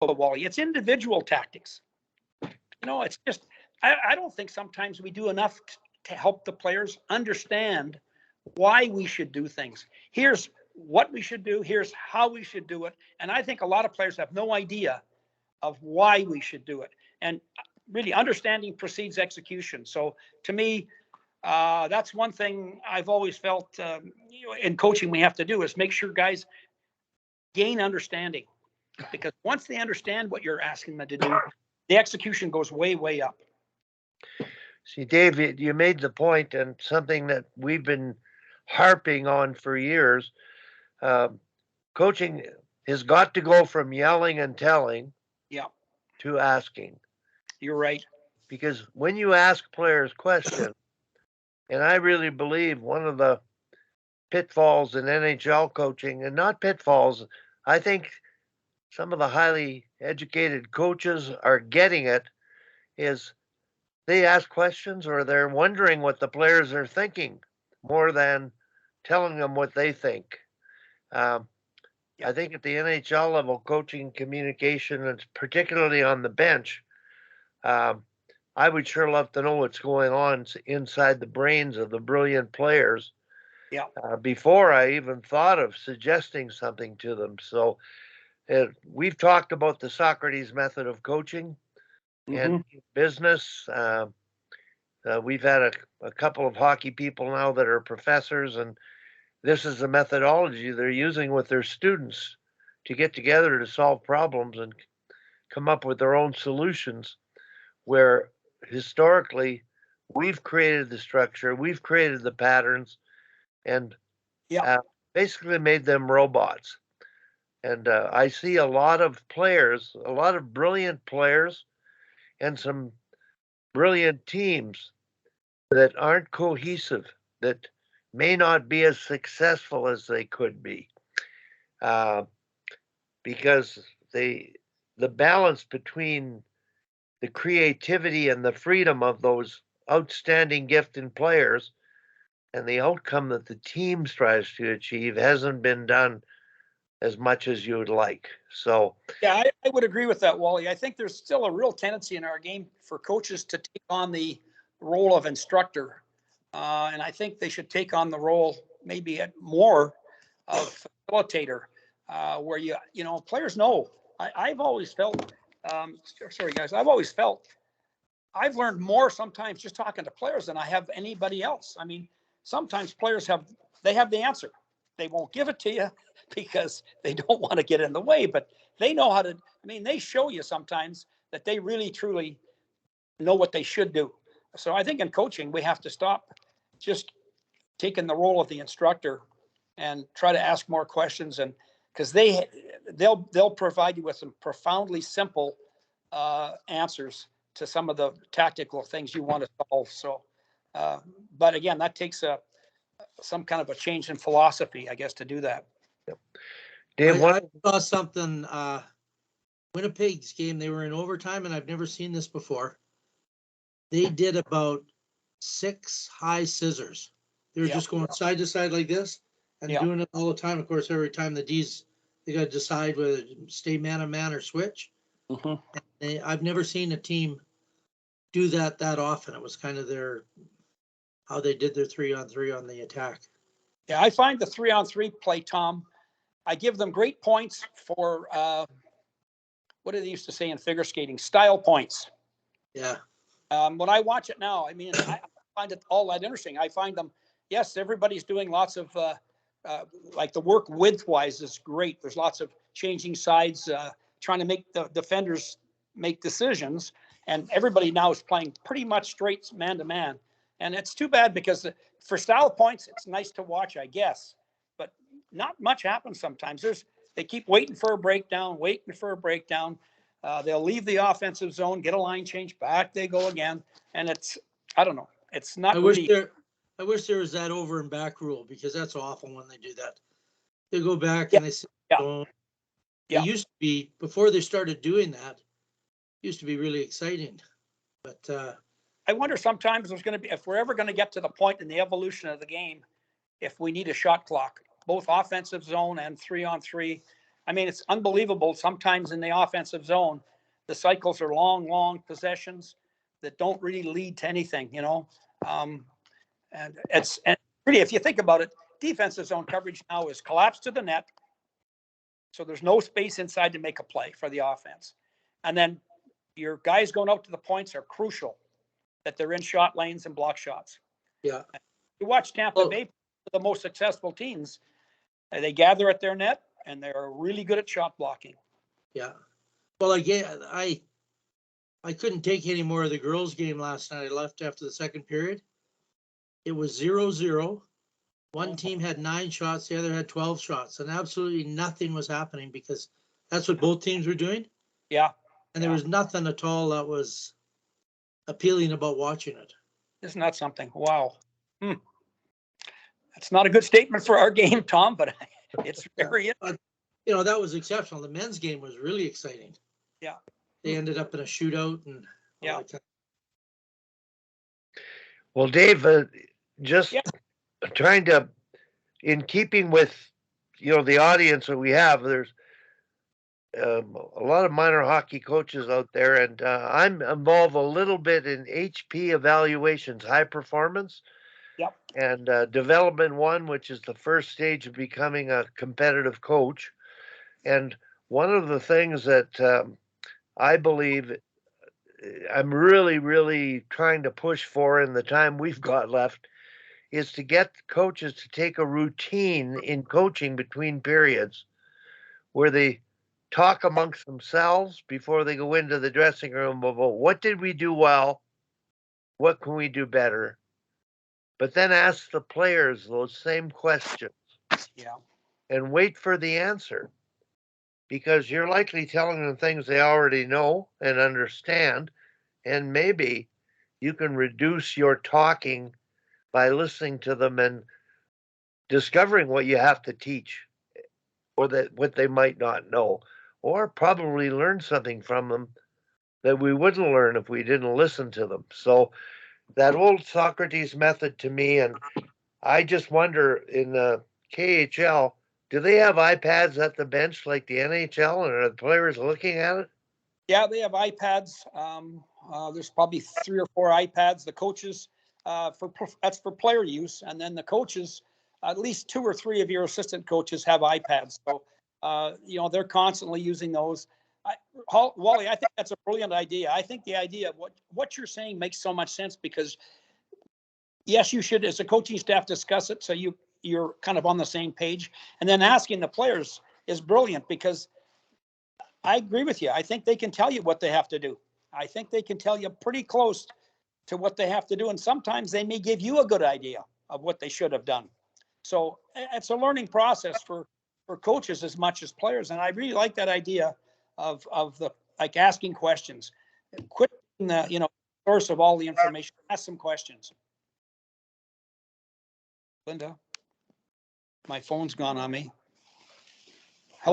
Wally. It's individual tactics. It's just, I don't think sometimes we do enough to help the players understand why we should do things. Here's what we should do. Here's how we should do it. And I think a lot of players have no idea of why we should do it. And really understanding precedes execution. So to me, that's one thing I've always felt in coaching we have to do is make sure guys gain understanding. Because once they understand what you're asking them to do, the execution goes way, way up. See, Dave, you made the point, and something that we've been harping on for years. Coaching has got to go from yelling and telling to asking. You're right. Because when you ask players questions, and I really believe one of the pitfalls in NHL coaching, and not pitfalls, I think some of the highly educated coaches are getting it, is they ask questions or they're wondering what the players are thinking more than telling them what they think. I think at the NHL level, coaching communication, and particularly on the bench, I would sure love to know what's going on inside the brains of the brilliant players before I even thought of suggesting something to them. So we've talked about the Socrates method of coaching and business. We've had a couple of hockey people now that are professors, and this is the methodology they're using with their students to get together to solve problems and come up with their own solutions, where historically we've created the structure, we've created the patterns, and basically made them robots. And I see a lot of players, a lot of brilliant players, and some brilliant teams that aren't cohesive, that may not be as successful as they could be, because the balance between the creativity and the freedom of those outstanding gifted players and the outcome that the team tries to achieve hasn't been done as much as you would like. So I would agree with that, Wally. I think there's still a real tendency in our game for coaches to take on the role of instructor. And I think they should take on the role maybe more of facilitator, where players know. I've always felt, sorry guys, I've learned more sometimes just talking to players than I have anybody else. I mean, sometimes players have the answer. They won't give it to you because they don't want to get in the way, but they know how to. I mean, they show you sometimes that they really, truly know what they should do. So I think in coaching, we have to stop just taking the role of the instructor and try to ask more questions, and because they'll provide you with some profoundly simple answers to some of the tactical things you want to solve. So, but again, that takes some kind of a change in philosophy, I guess, to do that. Dave, I saw something, Winnipeg's game, they were in overtime, and I've never seen this before. They did about 6 high scissors. They were just going side to side like this and doing it all the time. Of course, every time the D's, they got to decide whether to stay man-on-man or switch. I've never seen a team do that often. It was kind of how they did their 3-on-3 on the attack. Yeah, I find the 3-on-3 play, Tom, I give them great points for, what do they used to say in figure skating? Style points. Yeah. When I watch it now, I mean, I find it all that interesting. I find them, yes, everybody's doing lots of, like the work width-wise is great. There's lots of changing sides, trying to make the defenders make decisions. And everybody now is playing pretty much straight man-to-man. And it's too bad because for style points, it's nice to watch, I guess. But not much happens sometimes. They keep waiting for a breakdown. They'll leave the offensive zone, get a line change, back they go again. And I don't know. It's not I wish there was that over and back rule, because that's awful when they do that. They go back and they say, it used to be, before they started doing that, it used to be really exciting. But I wonder sometimes there's going to be, if we're ever going to get to the point in the evolution of the game, if we need a shot clock, both offensive zone and 3-on-3. I mean, it's unbelievable. Sometimes in the offensive zone, the cycles are long possessions that don't really lead to anything, you know? And really, if you think about it, defensive zone coverage now is collapsed to the net. So there's no space inside to make a play for the offense. And then your guys going out to the points are crucial, that they're in shot lanes and block shots. Yeah. You watch Tampa Bay, the most successful teams, they gather at their net and they're really good at shot blocking. Yeah. Well, again, I couldn't take any more of the girls' game last night. I left after the second period. It was 0-0. One team had 9 shots, the other had 12 shots, and absolutely nothing was happening because that's what both teams were doing. Yeah. And there was nothing at all that was appealing about watching it. Isn't that something? Wow. That's not a good statement for our game, Tom, but it's very. You know, that was exceptional. The men's game was really exciting. Yeah. They ended up in a shootout and Yeah. Well, Dave, just trying to, in keeping with, you know, the audience that we have, there's a lot of minor hockey coaches out there, and I'm involved a little bit in HP evaluations, high performance. Yep. And development 1, which is the first stage of becoming a competitive coach. And one of the things that I believe I'm really trying to push for in the time we've got left is to get coaches to take a routine in coaching between periods where they talk amongst themselves before they go into the dressing room about what did we do well, what can we do better, but then ask the players those same questions. Yeah. And wait for the answer, because you're likely telling them things they already know and understand, and maybe you can reduce your talking by listening to them and discovering what you have to teach, or that what they might not know, or probably learn something from them that we wouldn't learn if we didn't listen to them. So that old Socrates method to me, and I just wonder in the KHL, do they have iPads at the bench like the NHL, and are the players looking at it? Yeah, they have iPads. There's probably 3 or 4 iPads. The coaches, that's for player use, and then the coaches, at least 2 or 3 of your assistant coaches have iPads. So, you know, they're constantly using those. Wally, I think that's a brilliant idea. I think the idea of what you're saying makes so much sense because, yes, you should, as a coaching staff, discuss it so you're kind of on the same page. And then asking the players is brilliant because I agree with you. I think they can tell you what they have to do. I think they can tell you pretty close to what they have to do. And sometimes they may give you a good idea of what they should have done. So it's a learning process for coaches as much as players. And I really like that idea of the, like, asking questions. Quit being the, you know, source of all the information. Ask some questions. Linda, my phone's gone on me.